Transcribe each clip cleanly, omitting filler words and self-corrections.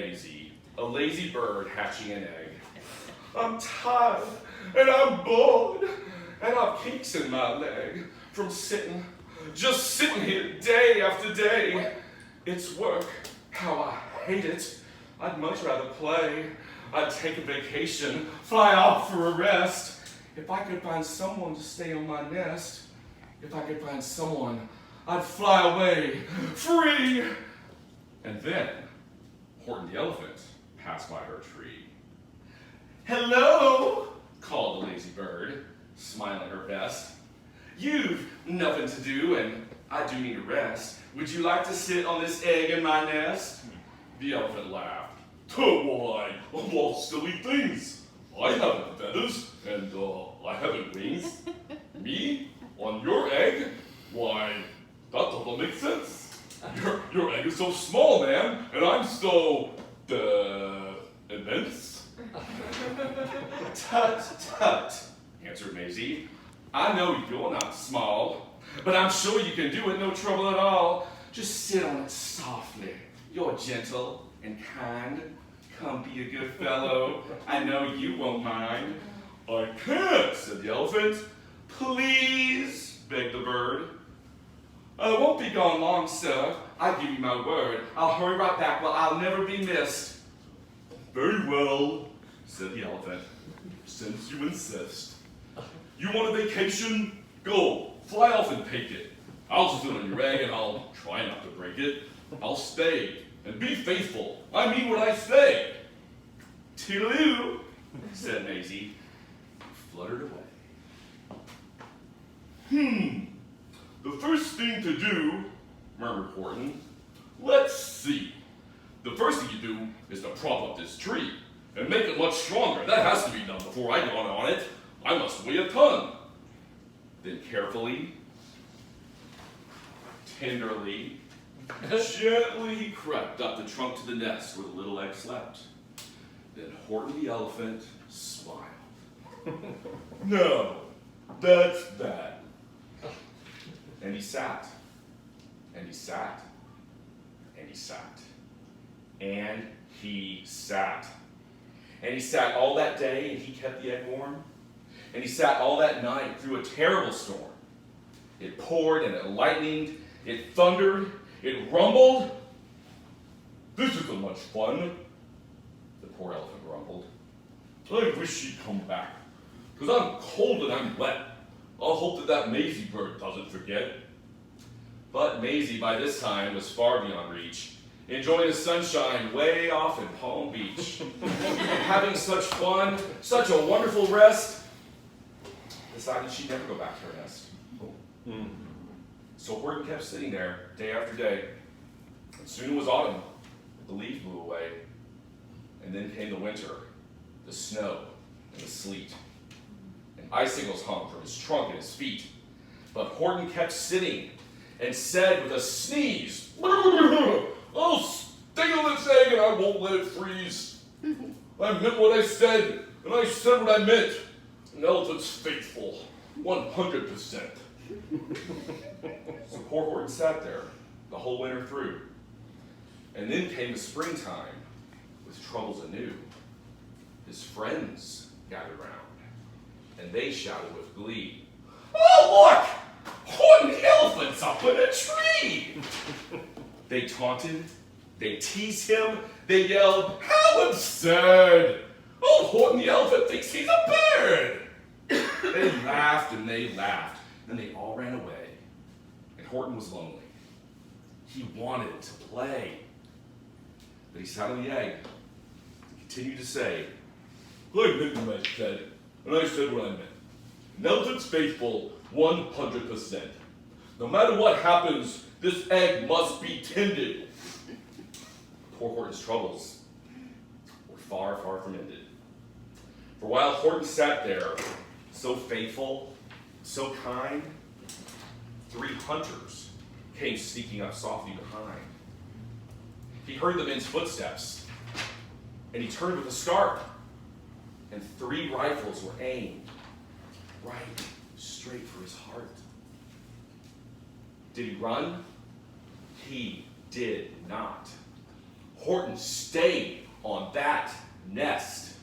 Maisie, a lazy bird hatching an egg. I'm tired, and I'm bored, and I've kinks in my leg from just sitting here day after day. It's work, how I hate it. I'd much rather play. I'd take a vacation, fly off for a rest. If I could find someone to stay on my nest, if I could find someone, I'd fly away, free. And then, Horton the elephant passed by her tree. Hello, called the lazy bird, smiling her best. You've nothing to do, and I do need a rest. Would you like to sit on this egg in my nest? The elephant laughed. Why, of all silly things. I haven't feathers, and I haven't wings. Me? On your egg? Why, that doesn't make sense. Your egg is so small, man, and I'm so, immense. Tut, tut, answered Maisie. I know you're not small, but I'm sure you can do it no trouble at all. Just sit on it softly. You're gentle and kind. Come be a good fellow. I know you won't mind. I can't, said the elephant. Please, begged the bird. I won't be gone long, sir. I give you my word. I'll hurry right back. Well, I'll never be missed. Very well, said the elephant, since you insist. You want a vacation? Go, fly off and take it. I'll just sit on your egg and I'll try not to break it. I'll stay and be faithful. I mean what I say. Toodaloo, said Maisie, fluttered away. The first thing to do, murmured Horton. Let's see. The first thing you do is to prop up this tree and make it much stronger. That has to be done before I get on it. I must weigh a ton. Then carefully, tenderly, gently he crept up the trunk to the nest where the little egg slept. Then Horton the elephant smiled. No, that's bad. And he sat, and he sat, and he sat, and he sat. And he sat all that day, and he kept the egg warm. And he sat all that night through a terrible storm. It poured and it lightened, it thundered, it rumbled. This isn't much fun, the poor elephant grumbled. I wish she'd come back, because I'm cold and I'm wet. I'll hope that Maisie bird doesn't forget. But Maisie, by this time, was far beyond reach, enjoying the sunshine way off in Palm Beach. Having such fun, such a wonderful rest, decided she'd never go back to her nest. So Horton kept sitting there day after day, and soon it was autumn. The leaves blew away, and then came the winter, the snow and the sleet, and icicles hung from his trunk and his feet. But Horton kept sitting and said with a sneeze, I'll stay on this egg and I won't let it freeze. I meant what I said, and I said what I meant. An elephant's faithful, 100%. So poor Horton sat there the whole winter through. And then came the springtime with troubles anew. His friends gathered round, and they shouted with glee, Oh, look! Horton the elephant's up in a tree! They taunted, they teased him, they yelled, How absurd! Oh, Horton the elephant thinks he's a bird! They laughed, and they all ran away. And Horton was lonely. He wanted to play. But he sat on the egg and continued to say, I meant what I said, and I said what I meant. An elephant's faithful 100%. No matter what happens, this egg must be tended. Poor Horton's troubles were far, far from ended. For while Horton sat there, so faithful, so kind, 3 hunters came sneaking up softly behind. He heard the men's footsteps, and he turned with a start, and 3 rifles were aimed right straight for his heart. Did he run? He did not. Horton stayed on that nest.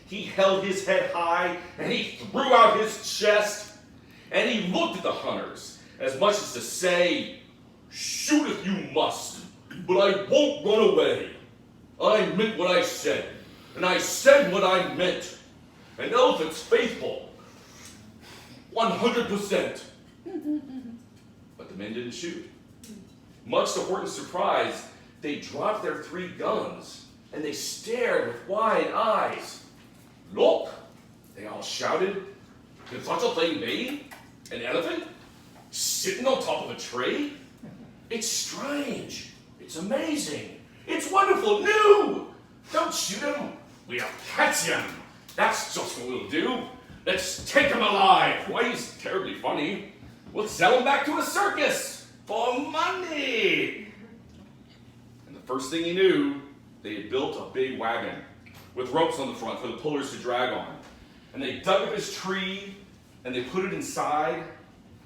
He held his head high, and he threw out his chest, and he looked at the hunters, as much as to say, "Shoot if you must, but I won't run away. I meant what I said, and I said what I meant. An elephant's faithful, 100%. But the men didn't shoot. Much to Horton's surprise, they dropped their 3 guns, and they stared with wide eyes. "Look," they all shouted, "can such a thing be? An elephant? Sitting on top of a tree? It's strange. It's amazing. It's wonderful, new. Don't shoot him. We'll catch him. That's just what we'll do. Let's take him alive. Why, he's terribly funny. We'll sell him back to a circus for money." And the first thing he knew, they had built a big wagon with ropes on the front for the pullers to drag on. And they dug up his tree, and they put it inside,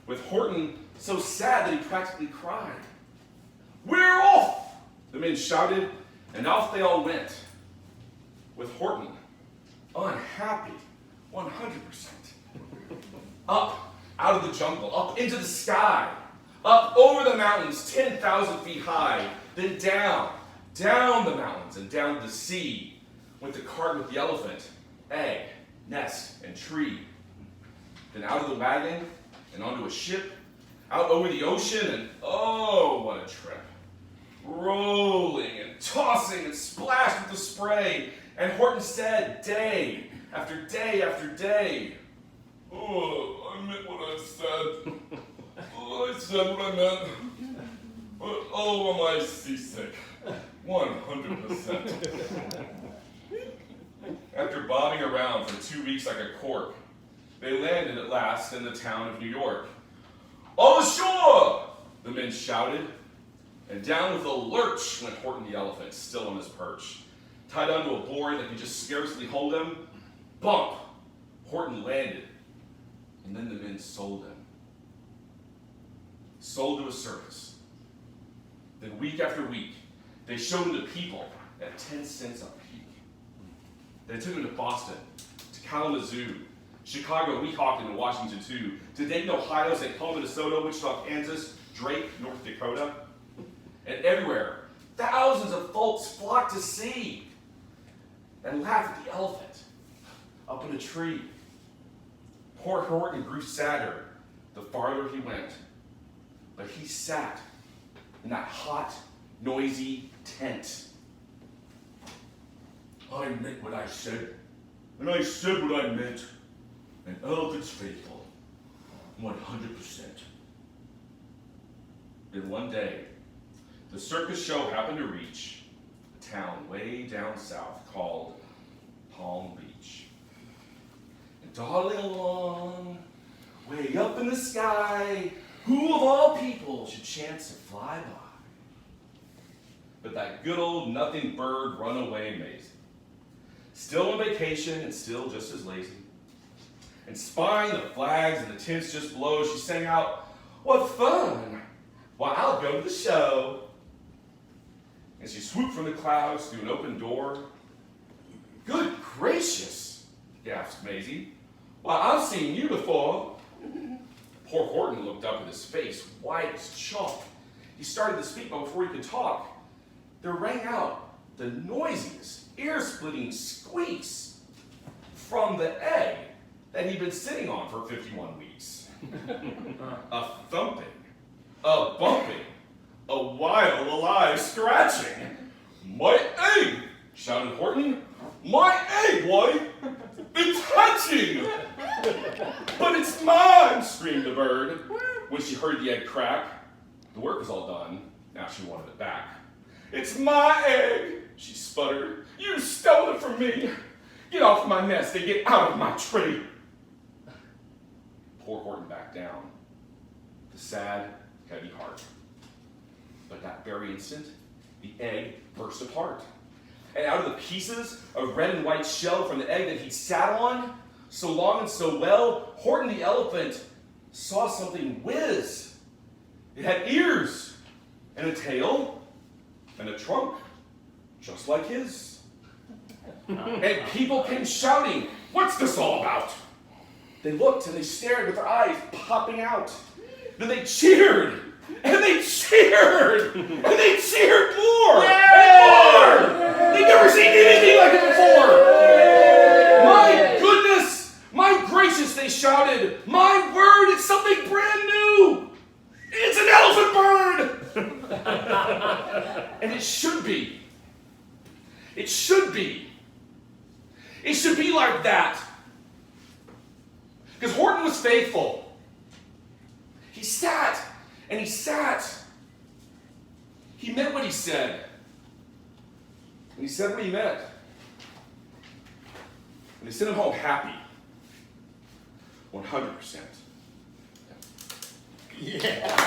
with Horton so sad that he practically cried. "We're off!" the men shouted, and off they all went, with Horton unhappy 100%. Up out of the jungle, up into the sky, up over the mountains 10,000 feet high, then down the mountains and down to the sea, went the cart with the elephant, egg, nest, and tree. Then out of the wagon and onto a ship, out over the ocean, and oh, what a trip. Rolling and tossing and splashed with the spray, and Horton said day after day after day, "Oh, I meant what I said. Oh, I said what I meant. Oh, am I seasick? 100%. After bobbing around for 2 weeks like a cork, they landed at last in the town of New York. "All ashore!" the men shouted, and down with a lurch went Horton the elephant, still on his perch. Tied onto a board that could just scarcely hold him, bump! Horton landed, and then the men sold him. Sold to a circus. Then week after week, they showed him to people at 10 cents a peek. They took him to Boston, to Kalamazoo, Chicago, Weehawken, and Washington too, to Dayton, Ohio, St. Paul, Minnesota, Wichita, Kansas, Drake, North Dakota. And everywhere, thousands of folks flocked to see and laugh at the elephant up in a tree. Poor Horton grew sadder the farther he went, but he sat in that hot, noisy tent. "I meant what I said, and I said what I meant. An elephant's faithful, 100%. Then one day, the circus show happened to reach a town way down south called Palm Beach. And darting along, way up in the sky, who of all people should chance to fly by? But that good old nothing bird runaway Maisie, still on vacation and still just as lazy. And spying the flags and the tents just below, she sang out, "What fun! Why, I'll go to the show." And she swooped from the clouds through an open door. "Good gracious," gasped Maisie. "Why, I've seen you before." Poor Horton looked up with his face white as chalk. He started to speak, but before he could talk, there rang out the noisiest, ear-splitting squeaks from the egg that he'd been sitting on for 51 weeks. A thumping, a bumping, a wild, alive scratching. "My egg!" shouted Horton. "My egg, why? It's hatching!" "But it's mine!" screamed the bird when she heard the egg crack. The work was all done. Now she wanted it back. "It's my egg!" she sputtered. "You stole it from me! Get off my nest and get out of my tree!" Poor Horton backed down, with a sad, heavy heart. But that very instant, the egg burst apart. And out of the pieces of red and white shell from the egg that he'd sat on so long and so well, Horton the elephant saw something whiz. It had ears and a tail and a trunk just like his. And people came shouting, "What's this all about?" They looked and they stared with their eyes popping out. Then they cheered, and they cheered, and they cheered more and more. They'd never seen anything like it before. My goodness, my gracious, they shouted. My word, it's something brand new. It's an elephant bird. And it should be. It should be. It should be like that. Because Horton was faithful. He sat and he sat. He meant what he said. And he said what he meant. And they sent him home happy. 100%. Yeah.